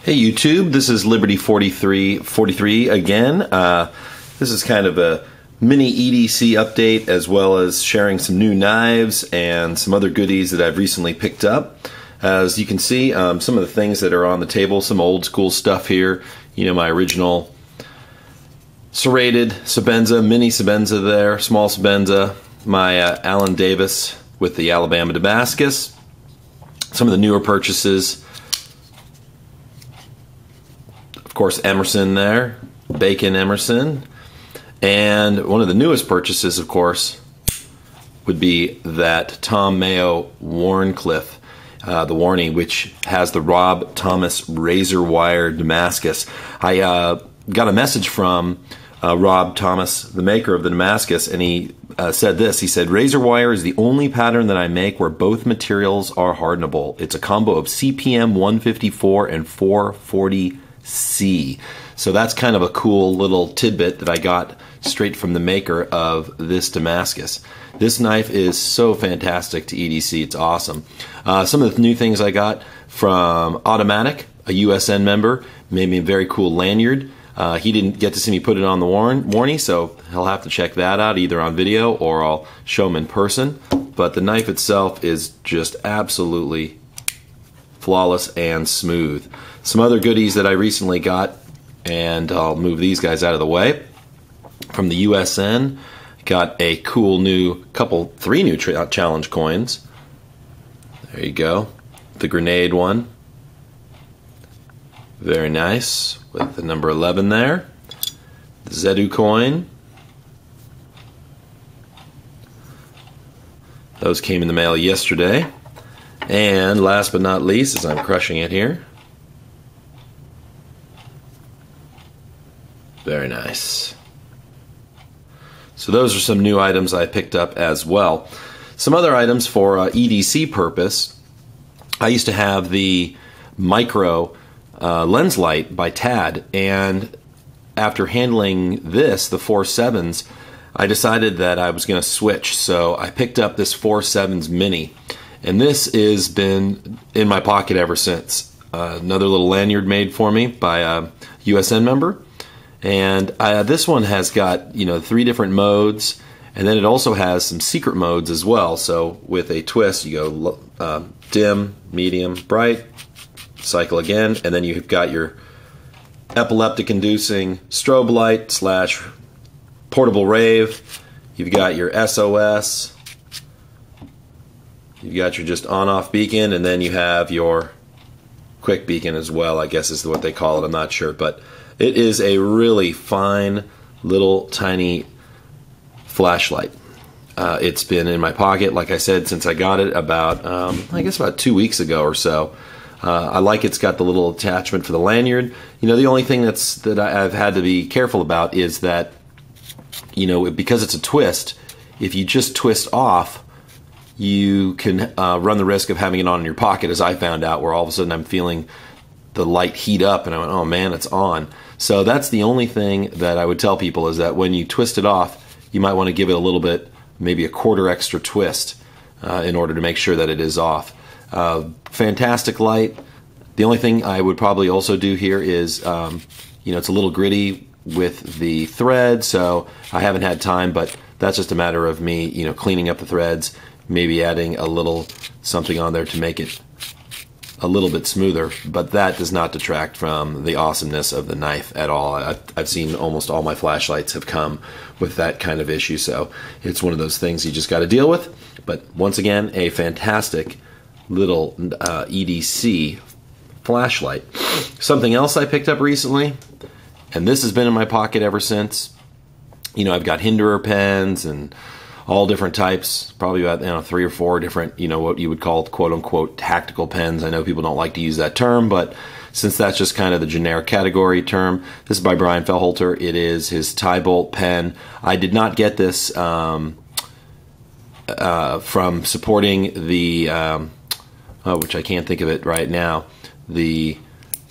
Hey YouTube, this is Liberty43 again. This is kind of a mini EDC update, as well as sharing some new knives and some other goodies that I've recently picked up. As you can see, some of the things that are on the table, some old school stuff here. You know, my original serrated Sebenza, mini Sebenza there, small Sebenza, my Allen Davis with the Alabama Damascus. Some of the newer purchases. Of course, Emerson there, Bacon Emerson, and one of the newest purchases, of course, would be that Tom Mayo Warncliffe, the Warnie, which has the Rob Thomas Razorwire Damascus. I got a message from Rob Thomas, the maker of the Damascus, and he said this. He said, "Razorwire is the only pattern that I make where both materials are hardenable. It's a combo of CPM 154 and 440C. So that's kind of a cool little tidbit that I got straight from the maker of this Damascus. This knife is so fantastic to EDC. It's awesome. Some of the new things I got from Automatic, a USN member, made me a very cool lanyard. He didn't get to see me put it on the Warnie, so he'll have to check that out either on video or I'll show him in person. But the knife itself is just absolutely flawless and smooth. Some other goodies that I recently got, and I'll move these guys out of the way. From the USN, got a cool new three new challenge coins. There you go. The grenade one. Very nice, with the number 11 there. The Zedu coin. Those came in the mail yesterday. And last but not least, as I'm crushing it here, very nice. So those are some new items I picked up as well. Some other items for EDC purpose. I used to have the micro lens light by Tad, and after handling this, the 4.7s, I decided that I was going to switch. So I picked up this 4.7s mini, and this has been in my pocket ever since. Another little lanyard made for me by a USN member. And this one has got, you know, 3 different modes, and then it also has some secret modes as well. So with a twist, you go dim, medium, bright, cycle again, and then you've got your epileptic-inducing strobe light / portable rave. You've got your SOS. You've got your just on-off beacon, and then you have your quick beacon as well, I guess is what they call it. I'm not sure, but it is a really fine little tiny flashlight. It's been in my pocket, like I said, since I got it about, I guess about 2 weeks ago or so. I like it's got the little attachment for the lanyard. You know, the only thing that I've had to be careful about is that, you know, because it's a twist, if you just twist off, you can run the risk of having it on in your pocket, as I found out, where all of a sudden I'm feeling the light heat up and I went, oh man, it's on. So that's the only thing that I would tell people, is that when you twist it off, you might want to give it a little bit, maybe a quarter extra twist in order to make sure that it is off. Fantastic light. The only thing I would probably also do here is, you know, it's a little gritty with the thread, so I haven't had time, but that's just a matter of me, you know, cleaning up the threads, maybe adding a little something on there to make it a little bit smoother, but that does not detract from the awesomeness of the knife at all. I've seen almost all my flashlights have come with that kind of issue, so it's one of those things you just got to deal with. But once again, a fantastic little EDC flashlight. Something else I picked up recently, and this has been in my pocket ever since. You know, I've got Hinderer pens and all different types, probably about, you know, 3 or 4 different, you know, what you would call quote-unquote tactical pens. I know people don't like to use that term, but since that's just kind of the generic category term, this is by Fellhoelter. It is his TiBolt pen. I did not get this from supporting the, which I can't think of it right now, the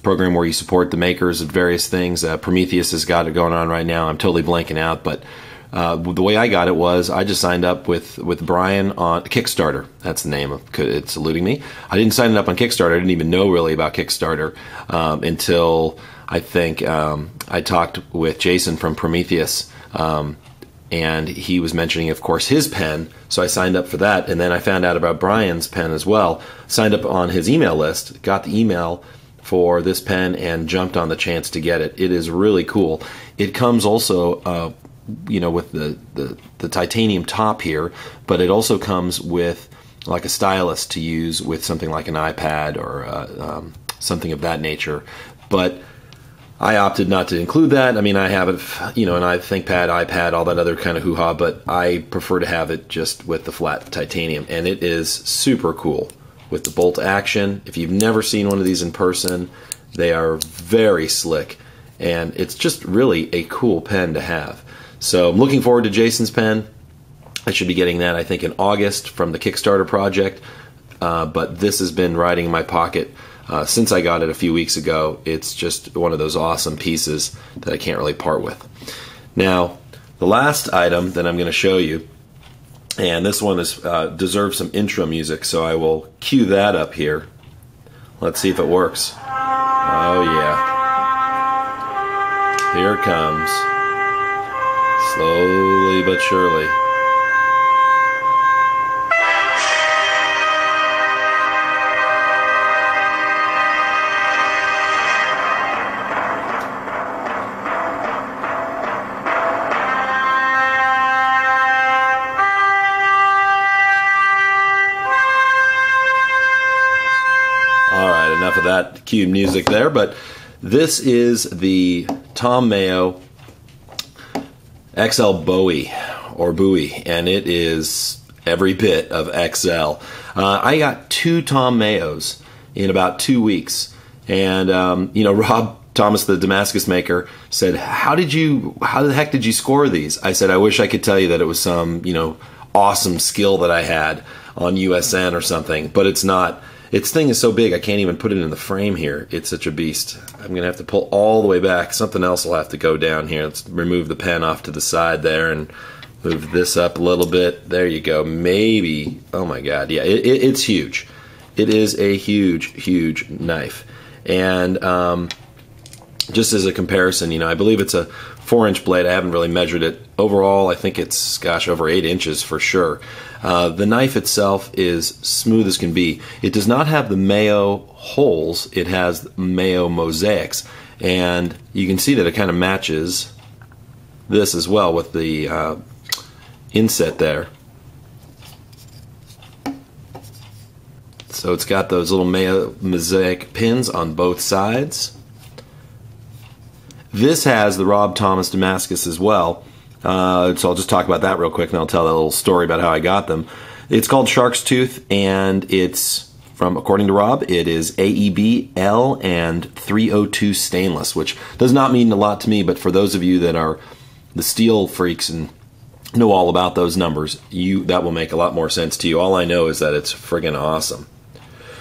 program where you support the makers of various things. Prometheus has got it going on right now. I'm totally blanking out, but The way I got it was I just signed up with Brian on Kickstarter. That's the name. It's eluding me. I didn't sign it up on Kickstarter. I didn't even know really about Kickstarter until I think I talked with Jason from Prometheus, and he was mentioning, of course, his pen. So I signed up for that, and then I found out about Brian's pen as well. Signed up on his email list, got the email for this pen, and jumped on the chance to get it. It is really cool. It comes also, with the titanium top here, but it also comes with like a stylus to use with something like an iPad or something of that nature. But I opted not to include that. I mean, I have it, an ThinkPad, iPad, all that other kind of hoo-ha, but I prefer to have it just with the flat titanium, and it is super cool with the bolt action. If you've never seen one of these in person, they are very slick, and it's just really a cool pen to have. So I'm looking forward to Jason's pen. I should be getting that, I think, in August from the Kickstarter project, but this has been riding in my pocket since I got it a few weeks ago. It's just one of those awesome pieces that I can't really part with. Now, the last item that I'm going to show you, and this one deserves some intro music, so I will cue that up here. Let's see if it works. Oh yeah. Here it comes. Slowly but surely. Enough of that cued music there, but this is the Tom Mayo XL Bowie, or Bowie, and it is every bit of XL. I got 2 Tom Mayos in about 2 weeks, and Rob Thomas, the Damascus maker, said, how the heck did you score these? I said, I wish I could tell you that it was some awesome skill that I had on USN or something, but it's not. Its thing is so big I can't even put it in the frame here. It's such a beast. I'm going to have to pull all the way back. Something else will have to go down here. Let's remove the pen off to the side there and move this up a little bit. There you go. Maybe. Oh my God. Yeah, it's huge. It is a huge, huge knife. And just as a comparison, I believe it's a 4-inch blade. I haven't really measured it. Overall, I think it's, over 8 inches for sure. The knife itself is smooth as can be. It does not have the Mayo holes. It has Mayo mosaics. And you can see that it kind of matches this as well with the inset there. So it's got those little Mayo mosaic pins on both sides. This has the Rob Thomas Damascus as well. So I'll just talk about that real quick, and I'll tell that little story about how I got them. It's called Sharkstooth, and it's according to Rob, it is AEB L and 302 stainless, which does not mean a lot to me, but for those of you that are the steel freaks and know all about those numbers, that will make a lot more sense to you. All I know is that it's friggin' awesome.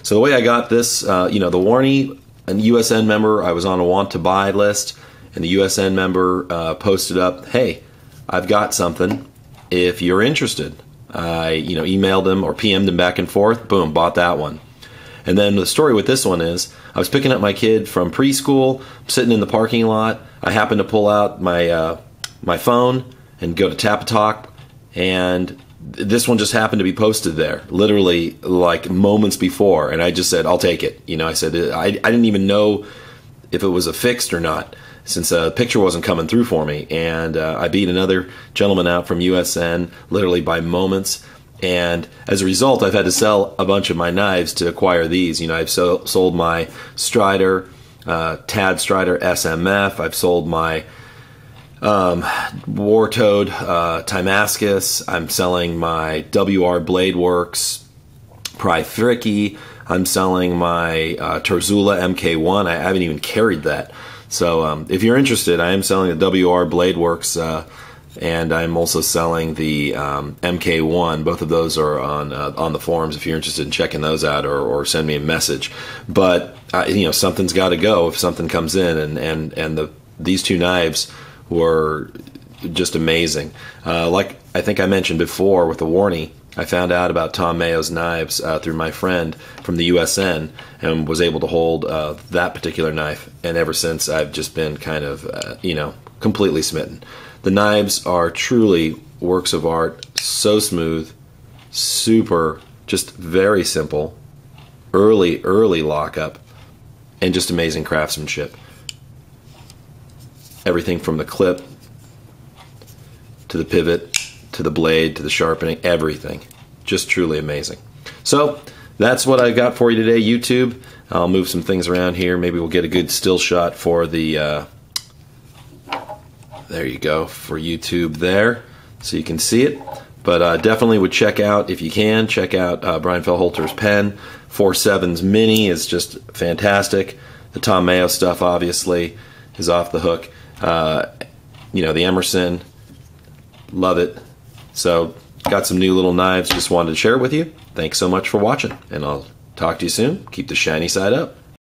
So the way I got this, the Warney, a USN member, I was on a want to buy list, and the USN member posted up, hey, I've got something if you're interested. I emailed him or PM'd him back and forth, boom, bought that one. And then the story with this one is, I was picking up my kid from preschool, sitting in the parking lot. I happened to pull out my my phone and go to Tap Talk, and this one just happened to be posted there, literally like moments before, and I just said, I'll take it. I said, I didn't even know if it was a fixed or not, since a picture wasn't coming through for me, and I beat another gentleman out from USN literally by moments, and as a result I've had to sell a bunch of my knives to acquire these. I've sold my Strider, Tad Strider SMF, I've sold my War Toad Damascus, I'm selling my WR Blade Works Pry Fricky, I'm selling my Terzula MK1, I haven't even carried that. So if you're interested, I am selling the WR Blade Works, and I'm also selling the MK1. Both of those are on the forums if you're interested in checking those out, or send me a message. But something's got to go if something comes in, and these 2 knives were just amazing. Like I think I mentioned before with the Warney, I found out about Tom Mayo's knives through my friend from the USN and was able to hold that particular knife. And ever since, I've just been kind of, completely smitten. The knives are truly works of art, so smooth, super, just very simple, early lockup, and just amazing craftsmanship. Everything from the clip to the pivot to the blade to the sharpening, everything. Just truly amazing. So that's what I got for you today, YouTube. I'll move some things around here. Maybe we'll get a good still shot for the, there you go, for YouTube there, so you can see it. But definitely would check out, if you can, check out Brian Fellhoelter's pen. 4.7's Mini is just fantastic. The Tom Mayo stuff, obviously, is off the hook. The Emerson, love it. So, got some new little knives, just wanted to share it with you. Thanks so much for watching, and I'll talk to you soon. Keep the shiny side up.